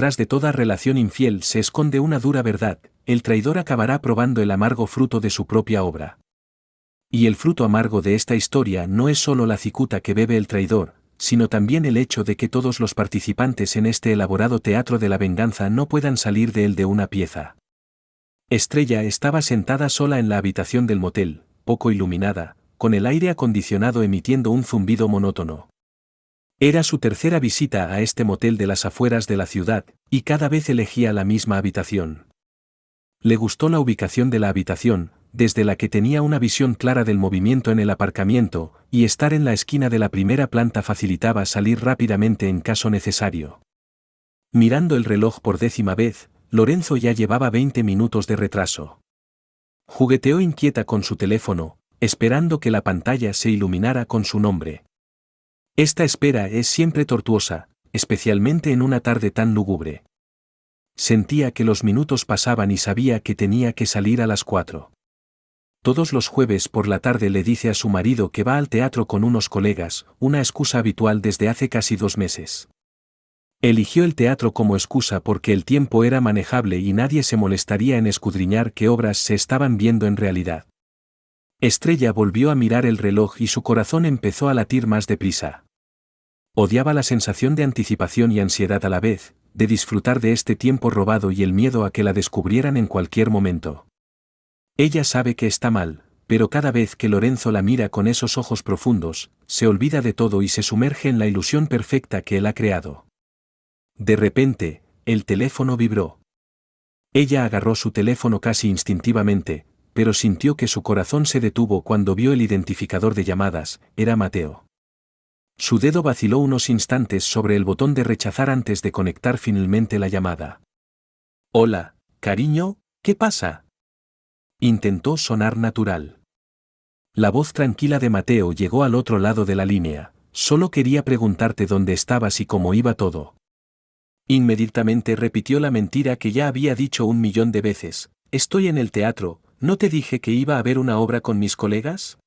Tras de toda relación infiel se esconde una dura verdad, el traidor acabará probando el amargo fruto de su propia obra. Y el fruto amargo de esta historia no es solo la cicuta que bebe el traidor, sino también el hecho de que todos los participantes en este elaborado teatro de la venganza no puedan salir de él de una pieza. Estrella estaba sentada sola en la habitación del motel, poco iluminada, con el aire acondicionado emitiendo un zumbido monótono. Era su tercera visita a este motel de las afueras de la ciudad, y cada vez elegía la misma habitación. Le gustó la ubicación de la habitación, desde la que tenía una visión clara del movimiento en el aparcamiento, y estar en la esquina de la primera planta facilitaba salir rápidamente en caso necesario. Mirando el reloj por 10ª vez, Lorenzo ya llevaba 20 minutos de retraso. Jugueteó inquieta con su teléfono, esperando que la pantalla se iluminara con su nombre. Esta espera es siempre tortuosa, especialmente en una tarde tan lúgubre. Sentía que los minutos pasaban y sabía que tenía que salir a las 4. Todos los jueves por la tarde le dice a su marido que va al teatro con unos colegas, una excusa habitual desde hace casi 2 meses. Eligió el teatro como excusa porque el tiempo era manejable y nadie se molestaría en escudriñar qué obras se estaban viendo en realidad. Estrella volvió a mirar el reloj y su corazón empezó a latir más deprisa. Odiaba la sensación de anticipación y ansiedad a la vez, de disfrutar de este tiempo robado y el miedo a que la descubrieran en cualquier momento. Ella sabe que está mal, pero cada vez que Lorenzo la mira con esos ojos profundos, se olvida de todo y se sumerge en la ilusión perfecta que él ha creado. De repente, el teléfono vibró. Ella agarró su teléfono casi instintivamente, pero sintió que su corazón se detuvo cuando vio el identificador de llamadas, era Mateo. Su dedo vaciló unos instantes sobre el botón de rechazar antes de conectar finalmente la llamada. «Hola, cariño, ¿qué pasa?», intentó sonar natural. La voz tranquila de Mateo llegó al otro lado de la línea. «Solo quería preguntarte dónde estabas y cómo iba todo». Inmediatamente repitió la mentira que ya había dicho 1.000.000 de veces. «Estoy en el teatro, ¿no te dije que iba a ver una obra con mis colegas?».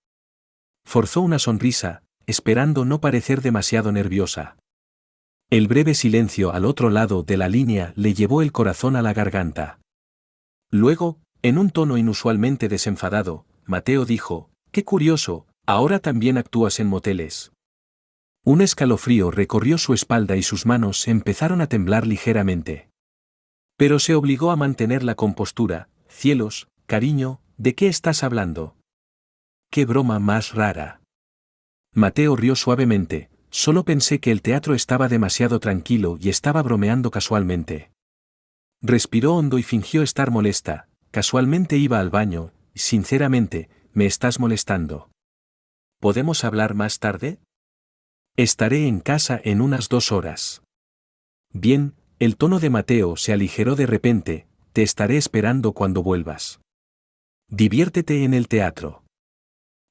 Forzó una sonrisa, esperando no parecer demasiado nerviosa. El breve silencio al otro lado de la línea le llevó el corazón a la garganta. Luego, en un tono inusualmente desenfadado, Mateo dijo: «Qué curioso, ahora también actúas en moteles». Un escalofrío recorrió su espalda y sus manos empezaron a temblar ligeramente. Pero se obligó a mantener la compostura. «Cielos, cariño, ¿de qué estás hablando?». «Qué broma más rara». Mateo rió suavemente. «Solo pensé que el teatro estaba demasiado tranquilo y estaba bromeando casualmente». Respiró hondo y fingió estar molesta. «Casualmente iba al baño, sinceramente, me estás molestando. ¿Podemos hablar más tarde?». «Estaré en casa en unas 2 horas». «Bien», el tono de Mateo se aligeró de repente. «Te estaré esperando cuando vuelvas. Diviértete en el teatro».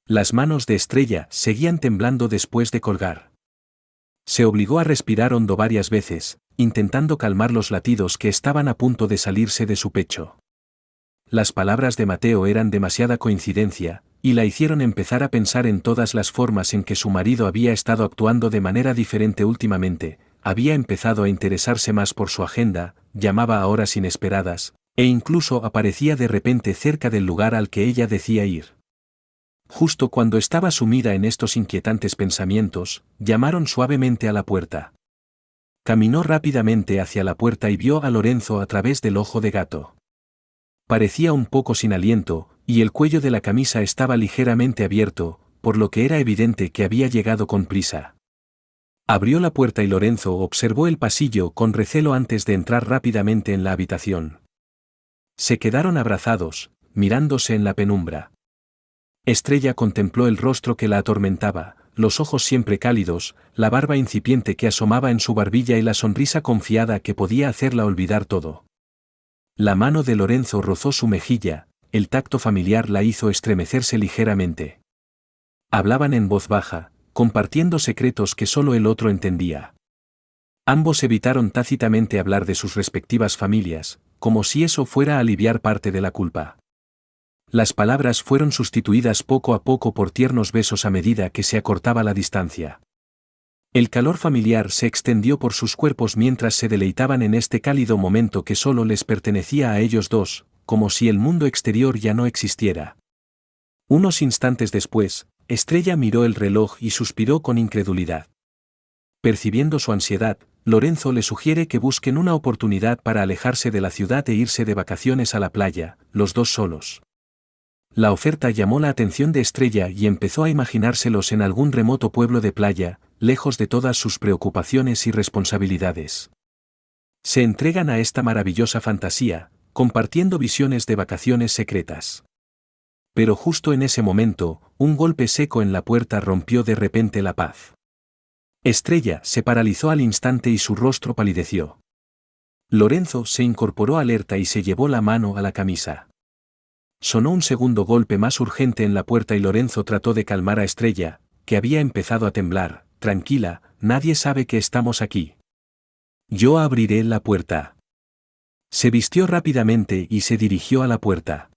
Las manos de Estrella seguían temblando después de colgar. Se obligó a respirar hondo varias veces, intentando calmar los latidos que estaban a punto de salirse de su pecho. Las palabras de Mateo eran demasiada coincidencia, y la hicieron empezar a pensar en todas las formas en que su marido había estado actuando de manera diferente últimamente. Había empezado a interesarse más por su agenda, llamaba a horas inesperadas, e incluso aparecía de repente cerca del lugar al que ella decía ir. Justo cuando estaba sumida en estos inquietantes pensamientos, llamaron suavemente a la puerta. Caminó rápidamente hacia la puerta y vio a Lorenzo a través del ojo de gato. Parecía un poco sin aliento, y el cuello de la camisa estaba ligeramente abierto, por lo que era evidente que había llegado con prisa. Abrió la puerta y Lorenzo observó el pasillo con recelo antes de entrar rápidamente en la habitación. Se quedaron abrazados, mirándose en la penumbra. Estrella contempló el rostro que la atormentaba, los ojos siempre cálidos, la barba incipiente que asomaba en su barbilla y la sonrisa confiada que podía hacerla olvidar todo. La mano de Lorenzo rozó su mejilla, el tacto familiar la hizo estremecerse ligeramente. Hablaban en voz baja, compartiendo secretos que solo el otro entendía. Ambos evitaron tácitamente hablar de sus respectivas familias, como si eso fuera a aliviar parte de la culpa. Las palabras fueron sustituidas poco a poco por tiernos besos a medida que se acortaba la distancia. El calor familiar se extendió por sus cuerpos mientras se deleitaban en este cálido momento que solo les pertenecía a ellos dos, como si el mundo exterior ya no existiera. Unos instantes después, Estrella miró el reloj y suspiró con incredulidad. Percibiendo su ansiedad, Lorenzo le sugiere que busquen una oportunidad para alejarse de la ciudad e irse de vacaciones a la playa, los dos solos. La oferta llamó la atención de Estrella y empezó a imaginárselos en algún remoto pueblo de playa, lejos de todas sus preocupaciones y responsabilidades. Se entregan a esta maravillosa fantasía, compartiendo visiones de vacaciones secretas. Pero justo en ese momento, un golpe seco en la puerta rompió de repente la paz. Estrella se paralizó al instante y su rostro palideció. Lorenzo se incorporó alerta y se llevó la mano a la camisa. Sonó un segundo golpe más urgente en la puerta y Lorenzo trató de calmar a Estrella, que había empezado a temblar. Tranquila, nadie sabe que estamos aquí. Yo abriré la puerta. Se vistió rápidamente y se dirigió a la puerta.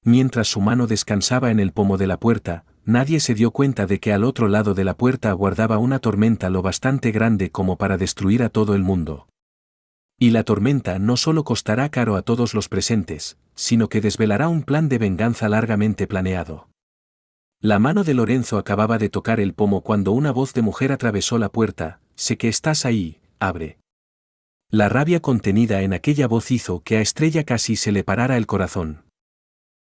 Mientras su mano descansaba en el pomo de la puerta, nadie se dio cuenta de que al otro lado de la puerta aguardaba una tormenta lo bastante grande como para destruir a todo el mundo. Y la tormenta no solo costará caro a todos los presentes, sino que desvelará un plan de venganza largamente planeado. La mano de Lorenzo acababa de tocar el pomo cuando una voz de mujer atravesó la puerta. Sé que estás ahí, abre. La rabia contenida en aquella voz hizo que a Estrella casi se le parara el corazón.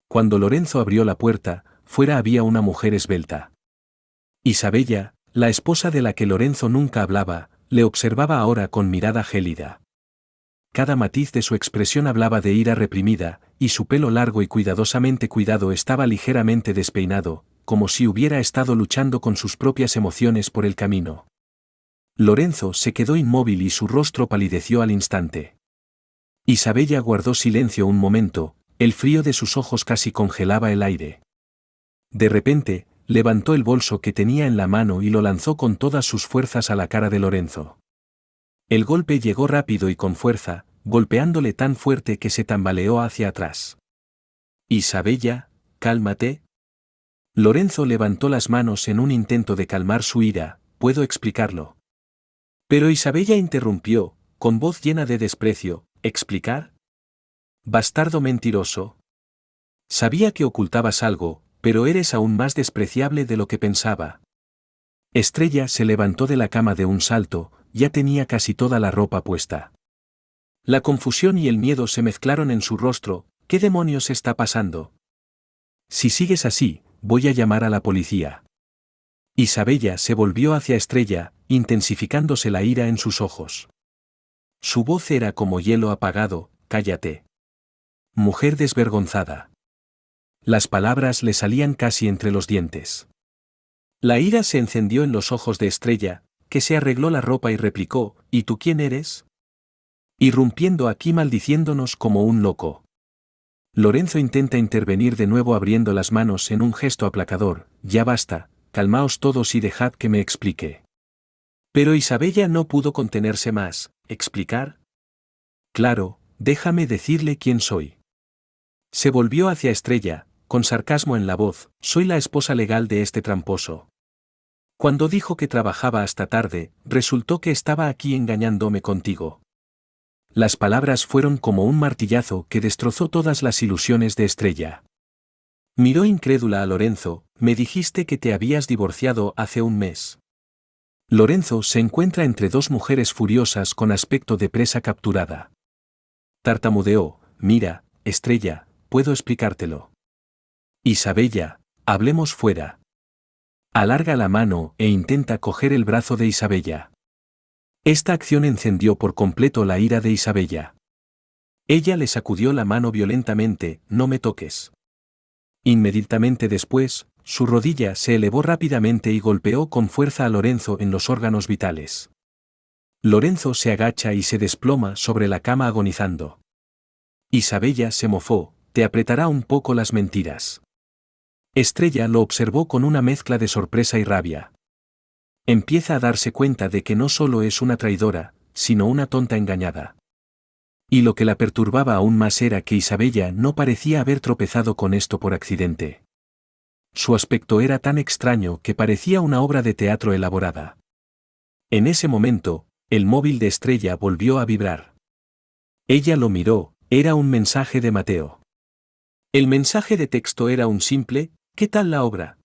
Cuando Lorenzo abrió la puerta, fuera había una mujer esbelta. Isabella, la esposa de la que Lorenzo nunca hablaba, le observaba ahora con mirada gélida. Cada matiz de su expresión hablaba de ira reprimida, y su pelo largo y cuidadosamente cuidado estaba ligeramente despeinado, como si hubiera estado luchando con sus propias emociones por el camino. Lorenzo se quedó inmóvil y su rostro palideció al instante. Isabella guardó silencio un momento, el frío de sus ojos casi congelaba el aire. De repente, levantó el bolso que tenía en la mano y lo lanzó con todas sus fuerzas a la cara de Lorenzo. El golpe llegó rápido y con fuerza, golpeándole tan fuerte que se tambaleó hacia atrás. Isabella, cálmate. Lorenzo levantó las manos en un intento de calmar su ira. Puedo explicarlo. Pero Isabella interrumpió, con voz llena de desprecio. ¿Explicar? Bastardo mentiroso. Sabía que ocultabas algo, pero eres aún más despreciable de lo que pensaba. Estrella se levantó de la cama de un salto, ya tenía casi toda la ropa puesta. La confusión y el miedo se mezclaron en su rostro. ¿Qué demonios está pasando? Si sigues así, voy a llamar a la policía. Isabella se volvió hacia Estrella, intensificándose la ira en sus ojos. Su voz era como hielo apagado. Cállate. Mujer desvergonzada. Las palabras le salían casi entre los dientes. La ira se encendió en los ojos de Estrella, que se arregló la ropa y replicó, ¿y tú quién eres? Irrumpiendo aquí maldiciéndonos como un loco. Lorenzo intenta intervenir de nuevo abriendo las manos en un gesto aplacador. Ya basta, calmaos todos y dejad que me explique. Pero Isabella no pudo contenerse más. ¿Explicar? Claro, déjame decirle quién soy. Se volvió hacia Estrella, con sarcasmo en la voz. Soy la esposa legal de este tramposo. Cuando dijo que trabajaba hasta tarde, resultó que estaba aquí engañándome contigo. Las palabras fueron como un martillazo que destrozó todas las ilusiones de Estrella. Miró incrédula a Lorenzo. Me dijiste que te habías divorciado hace un mes. Lorenzo se encuentra entre dos mujeres furiosas con aspecto de presa capturada. Tartamudeó. Mira, Estrella, puedo explicártelo. Isabella, hablemos fuera. Alarga la mano e intenta coger el brazo de Isabella. Esta acción encendió por completo la ira de Isabella. Ella le sacudió la mano violentamente. No me toques. Inmediatamente después, su rodilla se elevó rápidamente y golpeó con fuerza a Lorenzo en los órganos vitales. Lorenzo se agacha y se desploma sobre la cama agonizando. Isabella se mofó. Te apretará un poco las mentiras. Estrella lo observó con una mezcla de sorpresa y rabia. Empieza a darse cuenta de que no solo es una traidora, sino una tonta engañada. Y lo que la perturbaba aún más era que Isabella no parecía haber tropezado con esto por accidente. Su aspecto era tan extraño que parecía una obra de teatro elaborada. En ese momento, el móvil de Estrella volvió a vibrar. Ella lo miró, era un mensaje de Mateo. El mensaje de texto era un simple, ¿qué tal la obra?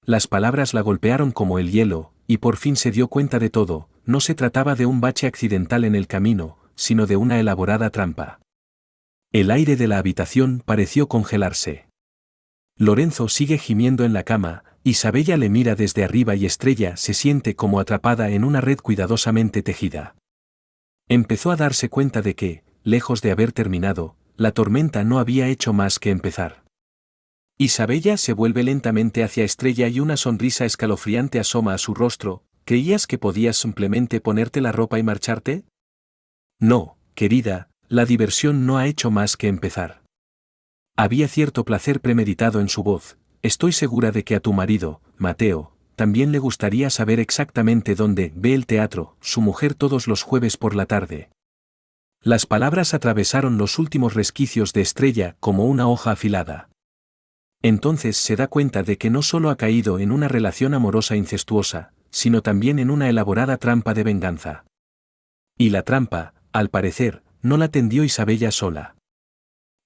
Las palabras la golpearon como el hielo, y por fin se dio cuenta de todo, no se trataba de un bache accidental en el camino, sino de una elaborada trampa. El aire de la habitación pareció congelarse. Lorenzo sigue gimiendo en la cama, Isabella le mira desde arriba y Estrella se siente como atrapada en una red cuidadosamente tejida. Empezó a darse cuenta de que, lejos de haber terminado, la tormenta no había hecho más que empezar. Isabella se vuelve lentamente hacia Estrella y una sonrisa escalofriante asoma a su rostro. ¿Creías que podías simplemente ponerte la ropa y marcharte? No, querida, la diversión no ha hecho más que empezar. Había cierto placer premeditado en su voz. Estoy segura de que a tu marido, Mateo, también le gustaría saber exactamente dónde ve el teatro, su mujer todos los jueves por la tarde. Las palabras atravesaron los últimos resquicios de Estrella como una hoja afilada. Entonces se da cuenta de que no solo ha caído en una relación amorosa incestuosa, sino también en una elaborada trampa de venganza. Y la trampa, al parecer, no la tendió Isabella sola.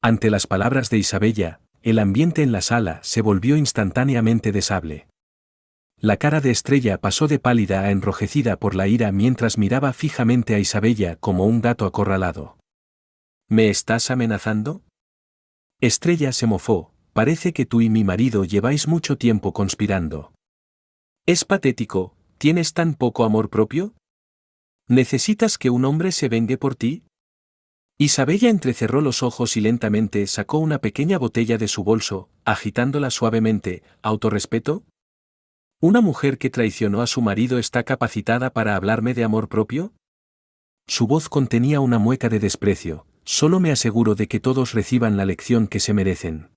Ante las palabras de Isabella, el ambiente en la sala se volvió instantáneamente de sable. La cara de Estrella pasó de pálida a enrojecida por la ira mientras miraba fijamente a Isabella como un gato acorralado. ¿Me estás amenazando? Estrella se mofó. Parece que tú y mi marido lleváis mucho tiempo conspirando. Es patético, ¿tienes tan poco amor propio? ¿Necesitas que un hombre se vengue por ti? Isabella entrecerró los ojos y lentamente sacó una pequeña botella de su bolso, agitándola suavemente. ¿Autorrespeto? ¿Una mujer que traicionó a su marido está capacitada para hablarme de amor propio? Su voz contenía una mueca de desprecio. Solo me aseguro de que todos reciban la lección que se merecen.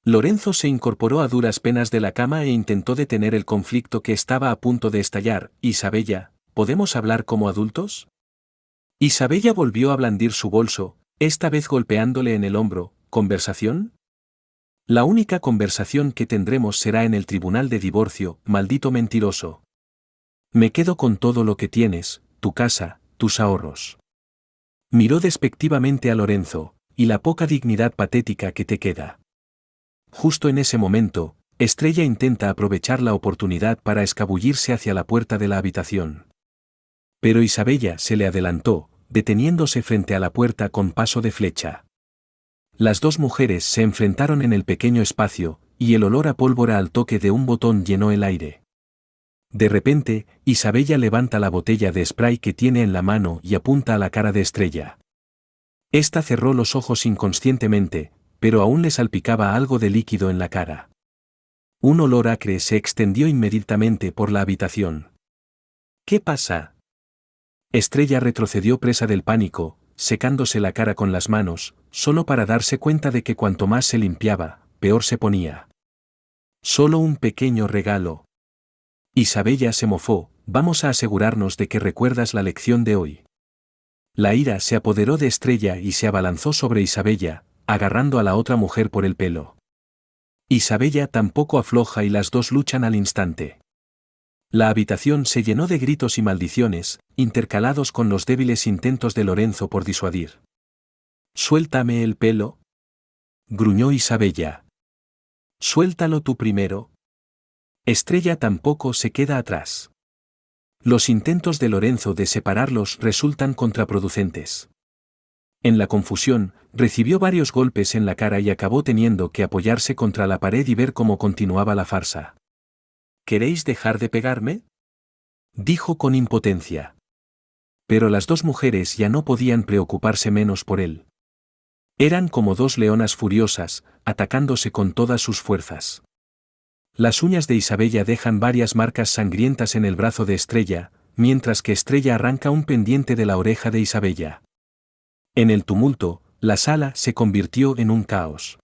Lorenzo se incorporó a duras penas de la cama e intentó detener el conflicto que estaba a punto de estallar. Isabella, ¿podemos hablar como adultos? Isabella volvió a blandir su bolso, esta vez golpeándole en el hombro. ¿Conversación? La única conversación que tendremos será en el tribunal de divorcio, maldito mentiroso. Me quedo con todo lo que tienes, tu casa, tus ahorros. Miró despectivamente a Lorenzo, y la poca dignidad patética que te queda. Justo en ese momento, Estrella intenta aprovechar la oportunidad para escabullirse hacia la puerta de la habitación. Pero Isabella se le adelantó, deteniéndose frente a la puerta con paso de flecha. Las dos mujeres se enfrentaron en el pequeño espacio, y el olor a pólvora al toque de un botón llenó el aire. De repente, Isabella levanta la botella de spray que tiene en la mano y apunta a la cara de Estrella. Esta cerró los ojos inconscientemente, pero aún le salpicaba algo de líquido en la cara. Un olor acre se extendió inmediatamente por la habitación. ¿Qué pasa? Estrella retrocedió presa del pánico, secándose la cara con las manos, solo para darse cuenta de que cuanto más se limpiaba, peor se ponía. Solo un pequeño regalo. Isabella se mofó, vamos a asegurarnos de que recuerdas la lección de hoy. La ira se apoderó de Estrella y se abalanzó sobre Isabella, agarrando a la otra mujer por el pelo. Isabella tampoco afloja y las dos luchan al instante. La habitación se llenó de gritos y maldiciones, intercalados con los débiles intentos de Lorenzo por disuadir. «Suéltame el pelo», gruñó Isabella. «Suéltalo tú primero». Estrella tampoco se queda atrás. Los intentos de Lorenzo de separarlos resultan contraproducentes. En la confusión, recibió varios golpes en la cara y acabó teniendo que apoyarse contra la pared y ver cómo continuaba la farsa. ¿Queréis dejar de pegarme?, dijo con impotencia. Pero las dos mujeres ya no podían preocuparse menos por él. Eran como dos leonas furiosas, atacándose con todas sus fuerzas. Las uñas de Isabella dejan varias marcas sangrientas en el brazo de Estrella, mientras que Estrella arranca un pendiente de la oreja de Isabella. En el tumulto, la sala se convirtió en un caos.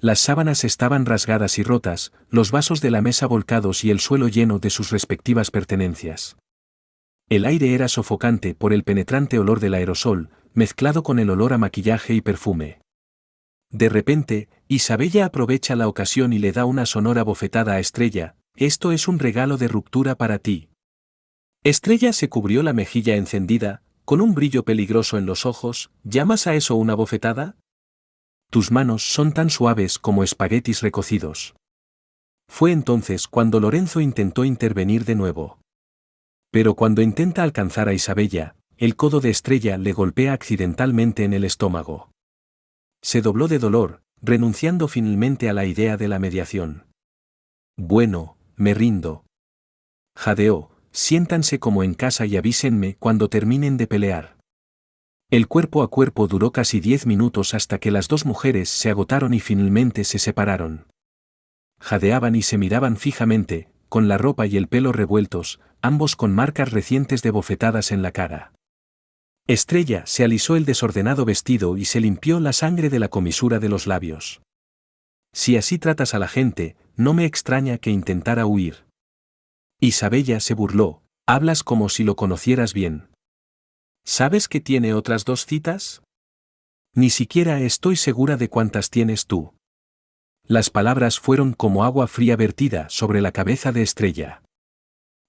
Las sábanas estaban rasgadas y rotas, los vasos de la mesa volcados y el suelo lleno de sus respectivas pertenencias. El aire era sofocante por el penetrante olor del aerosol, mezclado con el olor a maquillaje y perfume. De repente, Isabella aprovecha la ocasión y le da una sonora bofetada a Estrella. «Esto es un regalo de ruptura para ti». Estrella se cubrió la mejilla encendida, con un brillo peligroso en los ojos. ¿Llamas a eso una bofetada? Tus manos son tan suaves como espaguetis recocidos. Fue entonces cuando Lorenzo intentó intervenir de nuevo. Pero cuando intenta alcanzar a Isabella, el codo de Estrella le golpea accidentalmente en el estómago. Se dobló de dolor, renunciando finalmente a la idea de la mediación. Bueno, me rindo. Jadeó, siéntanse como en casa y avísenme cuando terminen de pelear. El cuerpo a cuerpo duró casi 10 minutos hasta que las dos mujeres se agotaron y finalmente se separaron. Jadeaban y se miraban fijamente, con la ropa y el pelo revueltos, ambos con marcas recientes de bofetadas en la cara. Estrella se alisó el desordenado vestido y se limpió la sangre de la comisura de los labios. Si así tratas a la gente, no me extraña que intentara huir. Isabella se burló, hablas como si lo conocieras bien. ¿Sabes que tiene otras 2 citas? Ni siquiera estoy segura de cuántas tienes tú. Las palabras fueron como agua fría vertida sobre la cabeza de Estrella.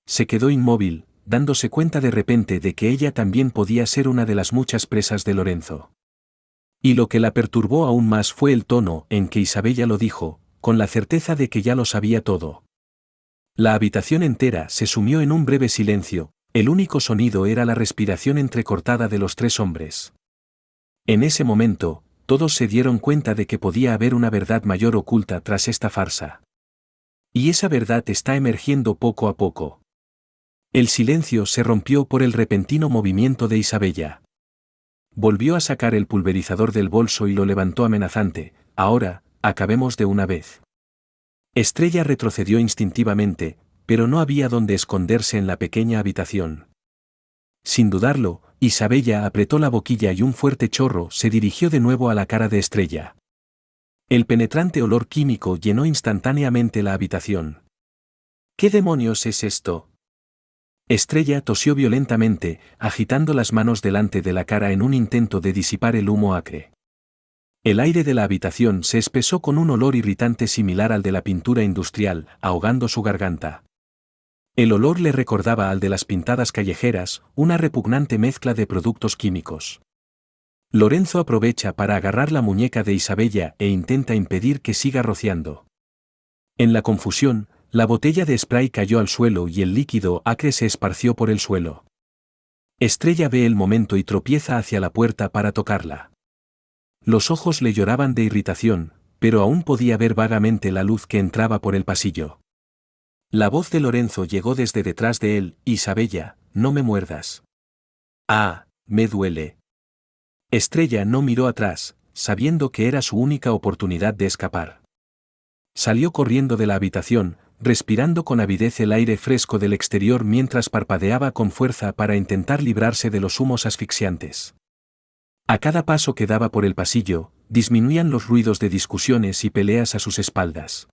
Se quedó inmóvil, dándose cuenta de repente de que ella también podía ser una de las muchas presas de Lorenzo. Y lo que la perturbó aún más fue el tono en que Isabella lo dijo, con la certeza de que ya lo sabía todo. La habitación entera se sumió en un breve silencio, el único sonido era la respiración entrecortada de los 3 hombres. En ese momento, todos se dieron cuenta de que podía haber una verdad mayor oculta tras esta farsa. Y esa verdad está emergiendo poco a poco. El silencio se rompió por el repentino movimiento de Isabella. Volvió a sacar el pulverizador del bolso y lo levantó amenazante. Ahora, acabemos de una vez. Estrella retrocedió instintivamente, pero no había dónde esconderse en la pequeña habitación. Sin dudarlo, Isabella apretó la boquilla y un fuerte chorro se dirigió de nuevo a la cara de Estrella. El penetrante olor químico llenó instantáneamente la habitación. ¿Qué demonios es esto? Estrella tosió violentamente, agitando las manos delante de la cara en un intento de disipar el humo acre. El aire de la habitación se espesó con un olor irritante similar al de la pintura industrial, ahogando su garganta. El olor le recordaba al de las pintadas callejeras, una repugnante mezcla de productos químicos. Lorenzo aprovecha para agarrar la muñeca de Isabella e intenta impedir que siga rociando. En la confusión, la botella de spray cayó al suelo y el líquido acre se esparció por el suelo. Estrella ve el momento y tropieza hacia la puerta para tocarla. Los ojos le lloraban de irritación, pero aún podía ver vagamente la luz que entraba por el pasillo. La voz de Lorenzo llegó desde detrás de él. Isabella, no me muerdas. Ah, me duele. Estrella no miró atrás, sabiendo que era su única oportunidad de escapar. Salió corriendo de la habitación, respirando con avidez el aire fresco del exterior mientras parpadeaba con fuerza para intentar librarse de los humos asfixiantes. A cada paso que daba por el pasillo, disminuían los ruidos de discusiones y peleas a sus espaldas.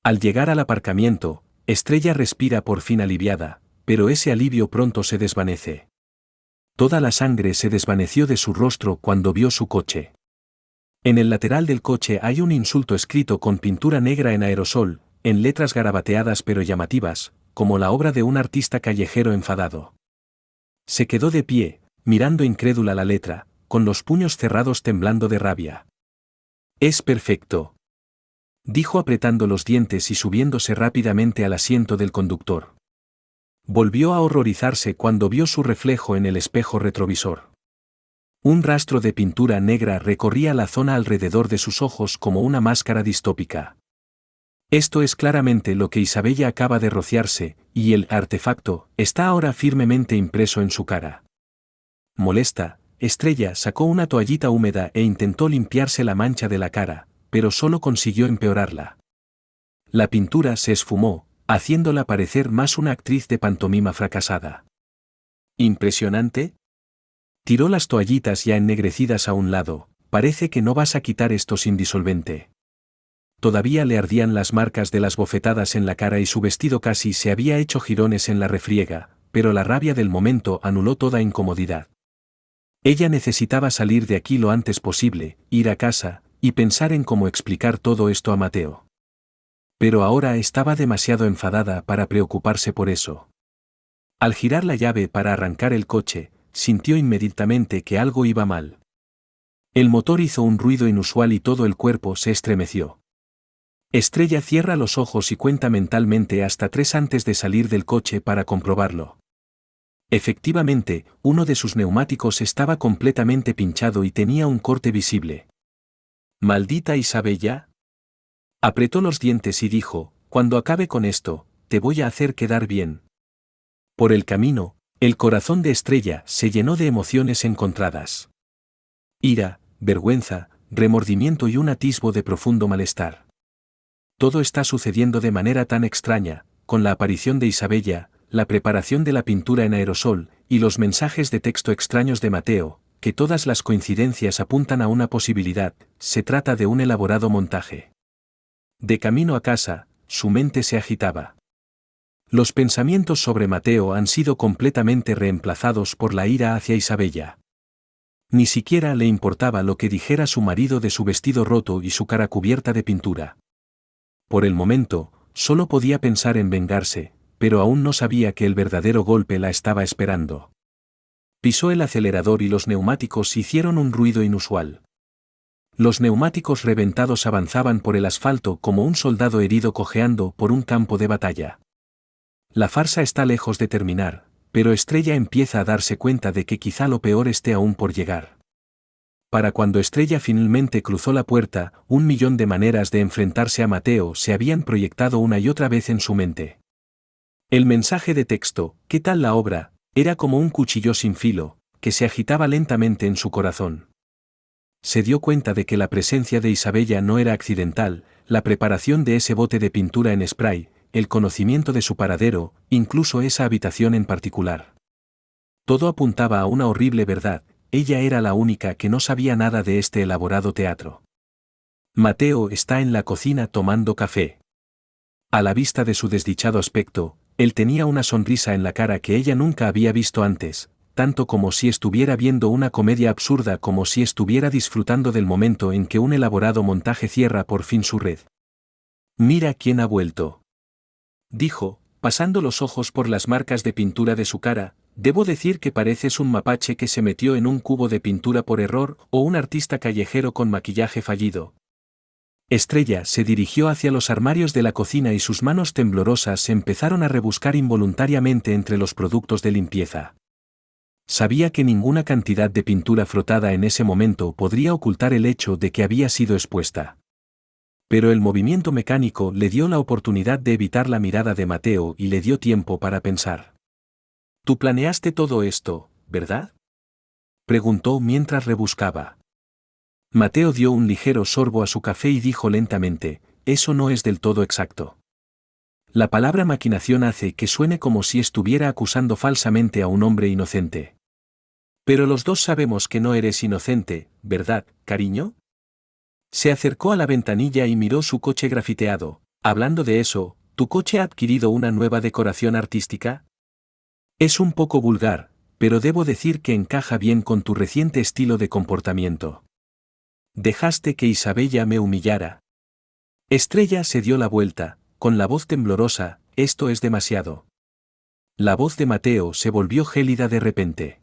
Al llegar al aparcamiento, Estrella respira por fin aliviada, pero ese alivio pronto se desvanece. Toda la sangre se desvaneció de su rostro cuando vio su coche. En el lateral del coche hay un insulto escrito con pintura negra en aerosol, en letras garabateadas pero llamativas, como la obra de un artista callejero enfadado. Se quedó de pie, mirando incrédula la letra, con los puños cerrados temblando de rabia. Es perfecto, dijo apretando los dientes y subiéndose rápidamente al asiento del conductor. Volvió a horrorizarse cuando vio su reflejo en el espejo retrovisor. Un rastro de pintura negra recorría la zona alrededor de sus ojos como una máscara distópica. Esto es claramente lo que Isabella acaba de rociarse, y el artefacto está ahora firmemente impreso en su cara. Molesta, Estrella sacó una toallita húmeda e intentó limpiarse la mancha de la cara, pero solo consiguió empeorarla. La pintura se esfumó, haciéndola parecer más una actriz de pantomima fracasada. ¿Impresionante? Tiró las toallitas ya ennegrecidas a un lado. Parece que no vas a quitar esto sin disolvente. Todavía le ardían las marcas de las bofetadas en la cara y su vestido casi se había hecho jirones en la refriega, pero la rabia del momento anuló toda incomodidad. Ella necesitaba salir de aquí lo antes posible, ir a casa, y pensar en cómo explicar todo esto a Mateo. Pero ahora estaba demasiado enfadada para preocuparse por eso. Al girar la llave para arrancar el coche, sintió inmediatamente que algo iba mal. El motor hizo un ruido inusual y todo el cuerpo se estremeció. Estrella cierra los ojos y cuenta mentalmente hasta 3 antes de salir del coche para comprobarlo. Efectivamente, uno de sus neumáticos estaba completamente pinchado y tenía un corte visible. «Maldita Isabella». Apretó los dientes y dijo, «Cuando acabe con esto, te voy a hacer quedar bien». Por el camino, el corazón de Estrella se llenó de emociones encontradas. Ira, vergüenza, remordimiento y un atisbo de profundo malestar. Todo está sucediendo de manera tan extraña, con la aparición de Isabella, la preparación de la pintura en aerosol, y los mensajes de texto extraños de Mateo, que todas las coincidencias apuntan a una posibilidad, se trata de un elaborado montaje. De camino a casa, su mente se agitaba. Los pensamientos sobre Mateo han sido completamente reemplazados por la ira hacia Isabella. Ni siquiera le importaba lo que dijera su marido de su vestido roto y su cara cubierta de pintura. Por el momento, solo podía pensar en vengarse, pero aún no sabía que el verdadero golpe la estaba esperando. Pisó el acelerador y los neumáticos hicieron un ruido inusual. Los neumáticos reventados avanzaban por el asfalto como un soldado herido cojeando por un campo de batalla. La farsa está lejos de terminar, pero Estrella empieza a darse cuenta de que quizá lo peor esté aún por llegar. Para cuando Estrella finalmente cruzó la puerta, 1.000.000 de maneras de enfrentarse a Mateo se habían proyectado una y otra vez en su mente. El mensaje de texto, ¿qué tal la obra?, era como un cuchillo sin filo, que se agitaba lentamente en su corazón. Se dio cuenta de que la presencia de Isabella no era accidental, la preparación de ese bote de pintura en spray, el conocimiento de su paradero, incluso esa habitación en particular. Todo apuntaba a una horrible verdad: ella era la única que no sabía nada de este elaborado teatro. Mateo está en la cocina tomando café. A la vista de su desdichado aspecto, él tenía una sonrisa en la cara que ella nunca había visto antes, tanto como si estuviera viendo una comedia absurda, como si estuviera disfrutando del momento en que un elaborado montaje cierra por fin su red. «Mira quién ha vuelto», dijo, pasando los ojos por las marcas de pintura de su cara. «Debo decir que pareces un mapache que se metió en un cubo de pintura por error, o un artista callejero con maquillaje fallido». Estrella se dirigió hacia los armarios de la cocina y sus manos temblorosas empezaron a rebuscar involuntariamente entre los productos de limpieza. Sabía que ninguna cantidad de pintura frotada en ese momento podría ocultar el hecho de que había sido expuesta. Pero el movimiento mecánico le dio la oportunidad de evitar la mirada de Mateo y le dio tiempo para pensar. «Tú planeaste todo esto, ¿verdad?», preguntó mientras rebuscaba. Mateo dio un ligero sorbo a su café y dijo lentamente: «Eso no es del todo exacto. La palabra maquinación hace que suene como si estuviera acusando falsamente a un hombre inocente. Pero los dos sabemos que no eres inocente, ¿verdad, cariño?». Se acercó a la ventanilla y miró su coche grafiteado. «Hablando de eso, ¿tu coche ha adquirido una nueva decoración artística?». «Es un poco vulgar, pero debo decir que encaja bien con tu reciente estilo de comportamiento». «Dejaste que Isabella me humillara». Estrella se dio la vuelta, con la voz temblorosa: «Esto es demasiado». La voz de Mateo se volvió gélida de repente.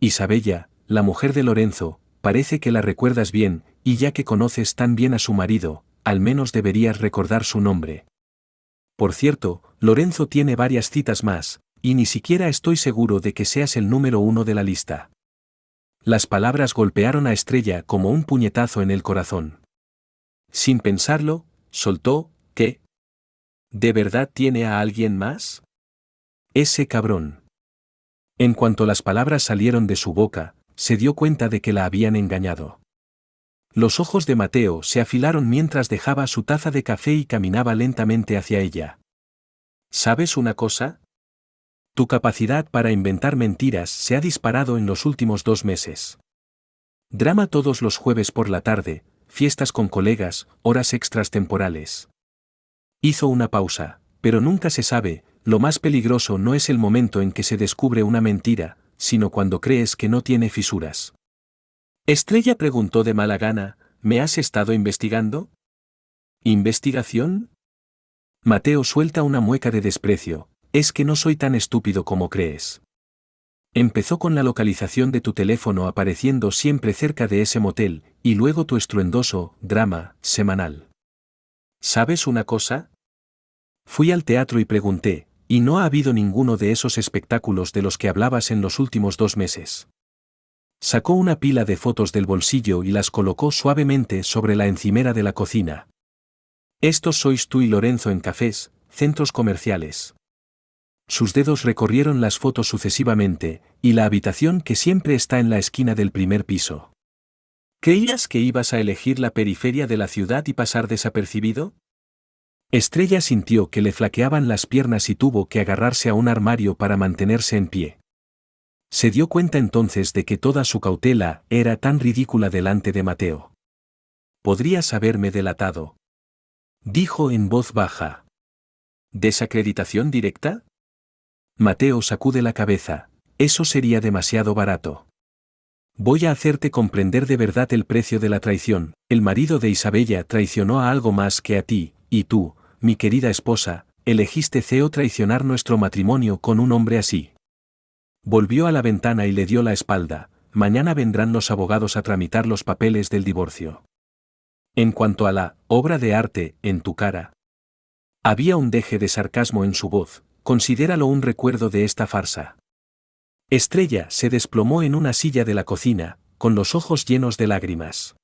«Isabella, la mujer de Lorenzo, parece que la recuerdas bien, y ya que conoces tan bien a su marido, al menos deberías recordar su nombre. Por cierto, Lorenzo tiene varias citas más, y ni siquiera estoy seguro de que seas el número 1 de la lista». Las palabras golpearon a Estrella como un puñetazo en el corazón. Sin pensarlo, soltó: «¿Qué? ¿De verdad tiene a alguien más? Ese cabrón». En cuanto las palabras salieron de su boca, se dio cuenta de que la habían engañado. Los ojos de Mateo se afilaron mientras dejaba su taza de café y caminaba lentamente hacia ella. «¿Sabes una cosa? Tu capacidad para inventar mentiras se ha disparado en los últimos 2 meses. Drama todos los jueves por la tarde, fiestas con colegas, horas extras temporales». Hizo una pausa. «Pero nunca se sabe, lo más peligroso no es el momento en que se descubre una mentira, sino cuando crees que no tiene fisuras». Estrella preguntó de mala gana: «¿Me has estado investigando?». «¿Investigación?». Mateo suelta una mueca de desprecio: Es que no soy tan estúpido como crees. Empezó con la localización de tu teléfono apareciendo siempre cerca de ese motel, y luego tu estruendoso drama semanal. ¿Sabes una cosa? Fui al teatro y pregunté, y no ha habido ninguno de esos espectáculos de los que hablabas en los últimos 2 meses. Sacó una pila de fotos del bolsillo y las colocó suavemente sobre la encimera de la cocina. Estos sois tú y Lorenzo en cafés, centros comerciales. Sus dedos recorrieron las fotos sucesivamente, y la habitación que siempre está en la esquina del primer piso. ¿Creías que ibas a elegir la periferia de la ciudad y pasar desapercibido? Estrella sintió que le flaqueaban las piernas y tuvo que agarrarse a un armario para mantenerse en pie. Se dio cuenta entonces de que toda su cautela era tan ridícula delante de Mateo. Podrías haberme delatado, dijo en voz baja. ¿Desacreditación directa? Mateo sacude la cabeza, eso sería demasiado barato. Voy a hacerte comprender de verdad el precio de la traición. El marido de Isabella traicionó a algo más que a ti, y tú, mi querida esposa, elegiste traicionar nuestro matrimonio con un hombre así. Volvió a la ventana y le dio la espalda. Mañana vendrán los abogados a tramitar los papeles del divorcio. En cuanto a la obra de arte, en tu cara. Había un deje de sarcasmo en su voz, considéralo un recuerdo de esta farsa. Estrella se desplomó en una silla de la cocina, con los ojos llenos de lágrimas.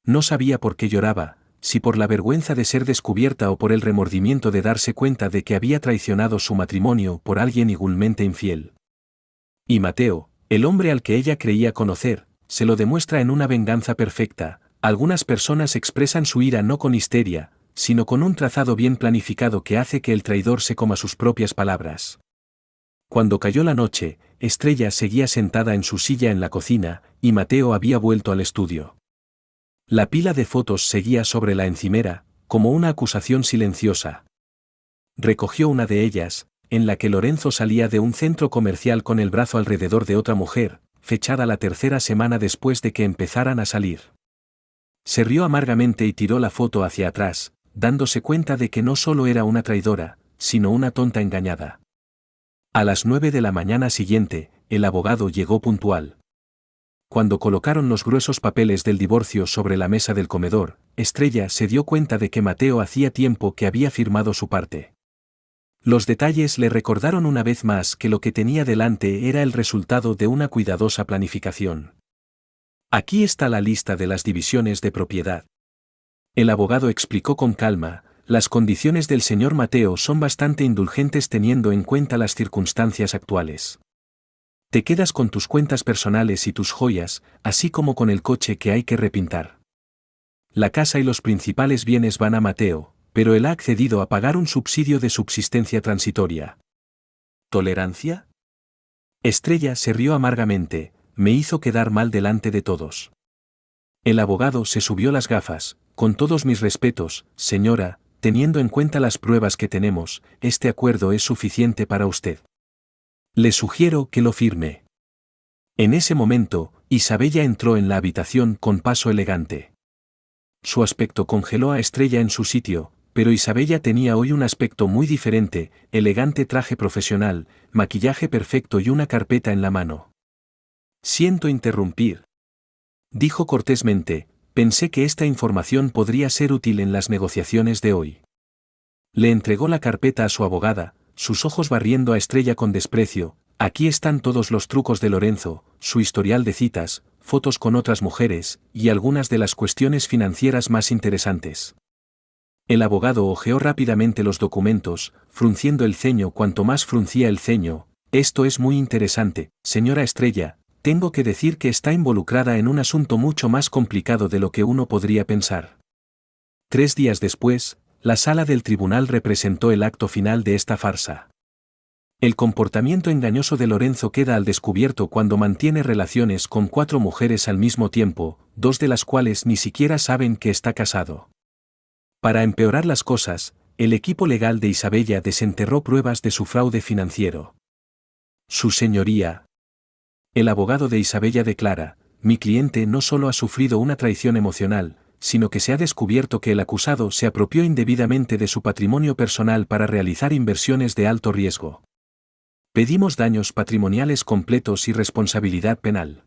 No sabía por qué lloraba, si por la vergüenza de ser descubierta o por el remordimiento de darse cuenta de que había traicionado su matrimonio por alguien igualmente infiel. Y Mateo, el hombre al que ella creía conocer, se lo demuestra en una venganza perfecta. Algunas personas expresan su ira no con histeria, sino con un trazado bien planificado que hace que el traidor se coma sus propias palabras. Cuando cayó la noche, Estrella seguía sentada en su silla en la cocina, y Mateo había vuelto al estudio. La pila de fotos seguía sobre la encimera, como una acusación silenciosa. Recogió una de ellas, en la que Lorenzo salía de un centro comercial con el brazo alrededor de otra mujer, fechada la 3ª semana después de que empezaran a salir. Se rió amargamente y tiró la foto hacia atrás, dándose cuenta de que no solo era una traidora, sino una tonta engañada. A las 9 de la mañana siguiente, el abogado llegó puntual. Cuando colocaron los gruesos papeles del divorcio sobre la mesa del comedor, Estrella se dio cuenta de que Mateo hacía tiempo que había firmado su parte. Los detalles le recordaron una vez más que lo que tenía delante era el resultado de una cuidadosa planificación. Aquí está la lista de las divisiones de propiedad. El abogado explicó con calma, las condiciones del señor Mateo son bastante indulgentes teniendo en cuenta las circunstancias actuales. Te quedas con tus cuentas personales y tus joyas, así como con el coche que hay que repintar. La casa y los principales bienes van a Mateo, pero él ha accedido a pagar un subsidio de subsistencia transitoria. ¿Tolerancia? Estrella se rió amargamente, me hizo quedar mal delante de todos. El abogado se subió las gafas, con todos mis respetos, señora, teniendo en cuenta las pruebas que tenemos, este acuerdo es suficiente para usted. Le sugiero que lo firme. En ese momento, Isabella entró en la habitación con paso elegante. Su aspecto congeló a Estrella en su sitio, pero Isabella tenía hoy un aspecto muy diferente, elegante traje profesional, maquillaje perfecto y una carpeta en la mano. Siento interrumpir, dijo cortésmente, pensé que esta información podría ser útil en las negociaciones de hoy. Le entregó la carpeta a su abogada, sus ojos barriendo a Estrella con desprecio. Aquí están todos los trucos de Lorenzo, su historial de citas, fotos con otras mujeres, y algunas de las cuestiones financieras más interesantes. El abogado hojeó rápidamente los documentos, frunciendo el ceño cuanto más fruncía el ceño. Esto es muy interesante, señora Estrella, tengo que decir que está involucrada en un asunto mucho más complicado de lo que uno podría pensar. 3 días después, la sala del tribunal representó el acto final de esta farsa. El comportamiento engañoso de Lorenzo queda al descubierto cuando mantiene relaciones con 4 mujeres al mismo tiempo, 2 de las cuales ni siquiera saben que está casado. Para empeorar las cosas, el equipo legal de Isabella desenterró pruebas de su fraude financiero. Su señoría. El abogado de Isabella declara, mi cliente no solo ha sufrido una traición emocional, sino que se ha descubierto que el acusado se apropió indebidamente de su patrimonio personal para realizar inversiones de alto riesgo. Pedimos daños patrimoniales completos y responsabilidad penal.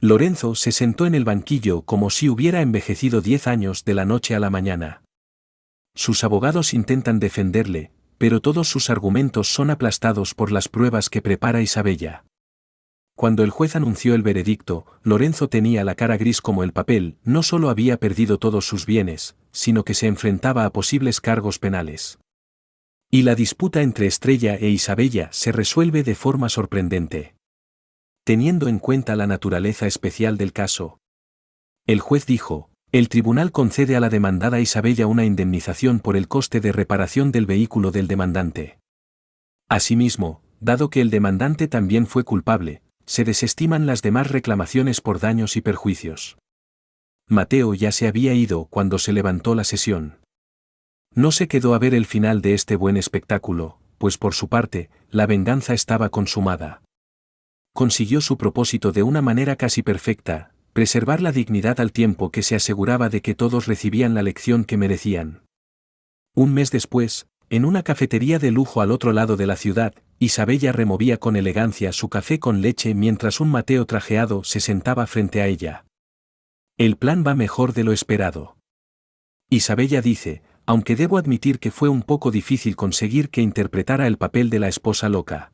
Lorenzo se sentó en el banquillo como si hubiera envejecido 10 años de la noche a la mañana. Sus abogados intentan defenderle, pero todos sus argumentos son aplastados por las pruebas que prepara Isabella. Cuando el juez anunció el veredicto, Lorenzo tenía la cara gris como el papel, no solo había perdido todos sus bienes, sino que se enfrentaba a posibles cargos penales. Y la disputa entre Estrella e Isabella se resuelve de forma sorprendente. Teniendo en cuenta la naturaleza especial del caso, el juez dijo: el tribunal concede a la demandada Isabella una indemnización por el coste de reparación del vehículo del demandante. Asimismo, dado que el demandante también fue culpable, se desestiman las demás reclamaciones por daños y perjuicios. Mateo ya se había ido cuando se levantó la sesión. No se quedó a ver el final de este buen espectáculo, pues por su parte, la venganza estaba consumada. Consiguió su propósito de una manera casi perfecta: preservar la dignidad al tiempo que se aseguraba de que todos recibían la lección que merecían. Un mes después, en una cafetería de lujo al otro lado de la ciudad, Isabella removía con elegancia su café con leche mientras un Mateo trajeado se sentaba frente a ella. El plan va mejor de lo esperado. Isabella dice, aunque debo admitir que fue un poco difícil conseguir que interpretara el papel de la esposa loca.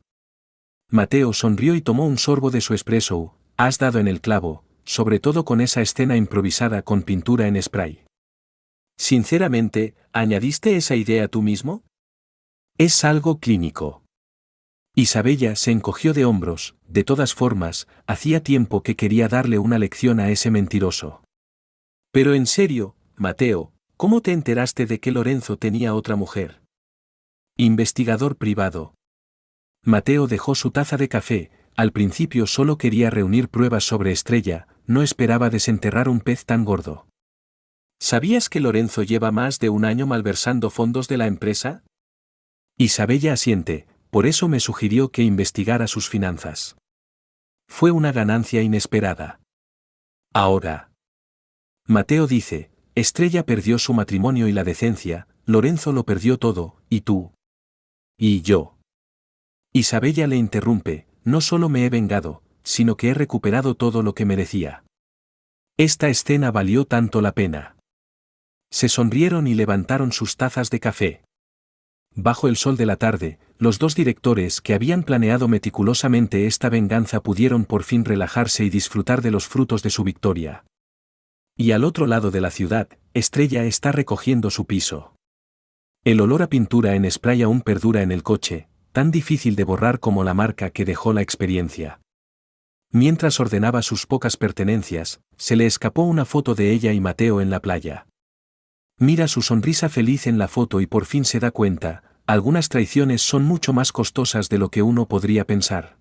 Mateo sonrió y tomó un sorbo de su espresso. Has dado en el clavo, sobre todo con esa escena improvisada con pintura en spray. Sinceramente, ¿añadiste esa idea tú mismo? Es algo clínico. Isabella se encogió de hombros. De todas formas, hacía tiempo que quería darle una lección a ese mentiroso. Pero en serio, Mateo, ¿cómo te enteraste de que Lorenzo tenía otra mujer? Investigador privado. Mateo dejó su taza de café. Al principio solo quería reunir pruebas sobre Estrella, no esperaba desenterrar un pez tan gordo. ¿Sabías que Lorenzo lleva más de un año malversando fondos de la empresa? Isabella asiente, por eso me sugirió que investigara sus finanzas. Fue una ganancia inesperada. Ahora. Mateo dice, Estrella perdió su matrimonio y la decencia, Lorenzo lo perdió todo, ¿y tú? ¿Y yo? Isabella le interrumpe, no solo me he vengado, sino que he recuperado todo lo que merecía. Esta escena valió tanto la pena. Se sonrieron y levantaron sus tazas de café. Bajo el sol de la tarde, los dos directores que habían planeado meticulosamente esta venganza pudieron por fin relajarse y disfrutar de los frutos de su victoria. Y al otro lado de la ciudad, Estrella está recogiendo su piso. El olor a pintura en spray aún perdura en el coche, tan difícil de borrar como la marca que dejó la experiencia. Mientras ordenaba sus pocas pertenencias, se le escapó una foto de ella y Mateo en la playa. Mira su sonrisa feliz en la foto y por fin se da cuenta, algunas traiciones son mucho más costosas de lo que uno podría pensar.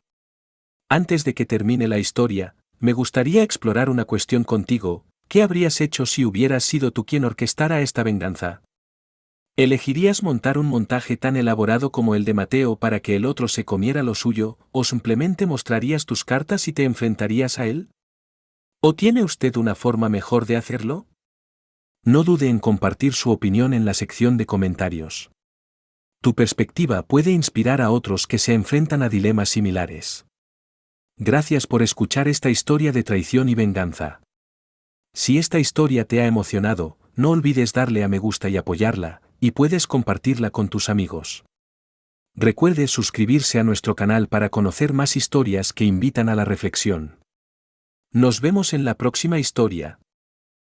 Antes de que termine la historia, me gustaría explorar una cuestión contigo: ¿qué habrías hecho si hubieras sido tú quien orquestara esta venganza? ¿Elegirías montar un montaje tan elaborado como el de Mateo para que el otro se comiera lo suyo, o simplemente mostrarías tus cartas y te enfrentarías a él? ¿O tiene usted una forma mejor de hacerlo? No dude en compartir su opinión en la sección de comentarios. Tu perspectiva puede inspirar a otros que se enfrentan a dilemas similares. Gracias por escuchar esta historia de traición y venganza. Si esta historia te ha emocionado, no olvides darle a me gusta y apoyarla, y puedes compartirla con tus amigos. Recuerde suscribirse a nuestro canal para conocer más historias que invitan a la reflexión. Nos vemos en la próxima historia.